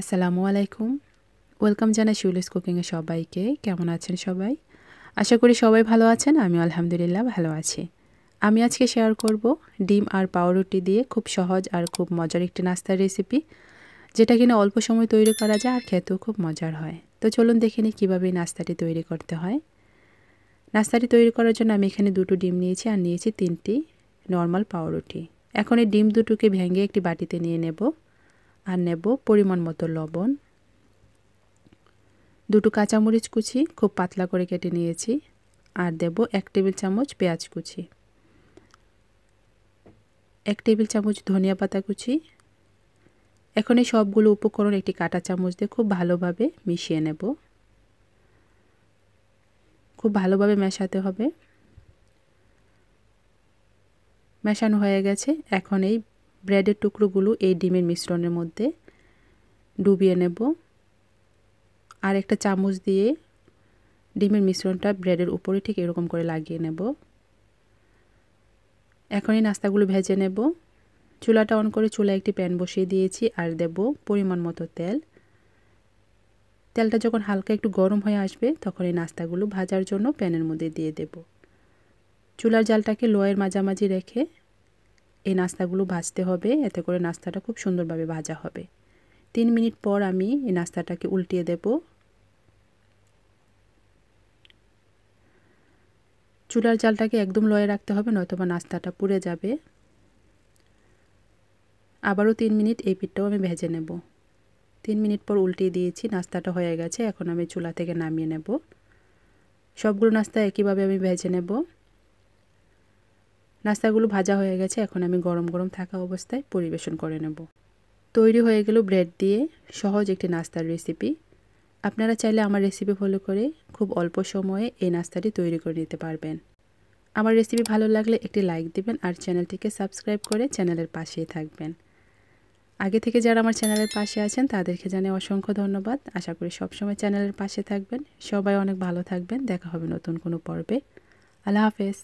আসসালামু আলাইকুম। ওয়েলকাম জানাই শিউলিস কুকিংয়ে সবাইকে। কেমন আছেন সবাই? আশা করি সবাই ভালো আছেন। আমিও আলহামদুলিল্লাহ ভালো আছি। আমি আজকে শেয়ার করব ডিম আর পাউরুটি দিয়ে খুব সহজ আর খুব মজার একটি নাস্তার রেসিপি, যেটা কিনা অল্প সময় তৈরি করা যায় আর খেতেও খুব মজার হয়। তো চলুন দেখে নিই কীভাবে এই নাস্তাটি তৈরি করতে হয়। নাস্তাটি তৈরি করার জন্য আমি এখানে 2টো ডিম নিয়েছি আর নিয়েছি 3টি নর্মাল পাউরুটি। এখন এই ডিম দুটোকে ভেঙে একটি বাটিতে নিয়ে নেব আর নেব পরিমাণ মতো লবণ, 2টো কাঁচামরিচ কুচি খুব পাতলা করে কেটে নিয়েছি, আর দেব 1 টেবিল চামচ পেঁয়াজ কুচি, 1 টেবিল চামচ ধনিয়া পাতা কুচি। এখন এই সবগুলো উপকরণ একটি কাঁটা চামচ দিয়ে খুব ভালোভাবে মিশিয়ে নেব। খুব ভালোভাবে মেশাতে হবে। মেশানো হয়ে গেছে। এখন এই ব্রেডের টুকরোগুলো এই ডিমের মিশ্রণের মধ্যে ডুবিয়ে নেব আর একটা চামচ দিয়ে ডিমের মিশ্রণটা ব্রেডের উপরে ঠিক এরকম করে লাগিয়ে নেব। এখন এই নাস্তাগুলো ভেজে নেব। চুলাটা অন করে চুলায় একটি প্যান বসিয়ে দিয়েছি আর দেব পরিমাণ মতো তেল। তেলটা যখন হালকা একটু গরম হয়ে আসবে তখন এই নাস্তাগুলো ভাজার জন্য প্যানের মধ্যে দিয়ে দেব। চুলার জালটাকে লোয়ের মাঝামাঝি রেখে এই নাস্তাগুলো ভাজতে হবে, এতে করে নাস্তাটা খুব সুন্দরভাবে ভাজা হবে। 3 মিনিট পর আমি এই নাস্তাটাকে উল্টিয়ে দেব। চুলার জালটাকে একদম লোয়ে রাখতে হবে, নয়তোবা নাস্তাটা পুড়ে যাবে। আবারও 3 মিনিট এই পিঠটাও আমি ভেজে নেব। 3 মিনিট পর উল্টিয়ে দিয়েছি, নাস্তাটা হয়ে গেছে। এখন আমি চুলা থেকে নামিয়ে নেব। সবগুলো নাস্তা একইভাবে আমি ভেজে নেব। নাস্তাগুলো ভাজা হয়ে গেছে। এখন আমি গরম গরম থাকা অবস্থায় পরিবেশন করে নেব। তৈরি হয়ে গেল ব্রেড দিয়ে সহজ একটি নাস্তার রেসিপি। আপনারা চাইলে আমার রেসিপি ফলো করে খুব অল্প সময়ে এই নাস্তাটি তৈরি করে নিতে পারবেন। আমার রেসিপি ভালো লাগলে একটি লাইক দিবেন আর চ্যানেলটিকে সাবস্ক্রাইব করে চ্যানেলের পাশেই থাকবেন। আগে থেকে যারা আমার চ্যানেলের পাশে আছেন তাদেরকে জানাই অসংখ্য ধন্যবাদ। আশা করি সবসময় চ্যানেলের পাশে থাকবেন। সবাই অনেক ভালো থাকবেন। দেখা হবে নতুন কোনো পর্বে। আল্লাহ হাফেজ।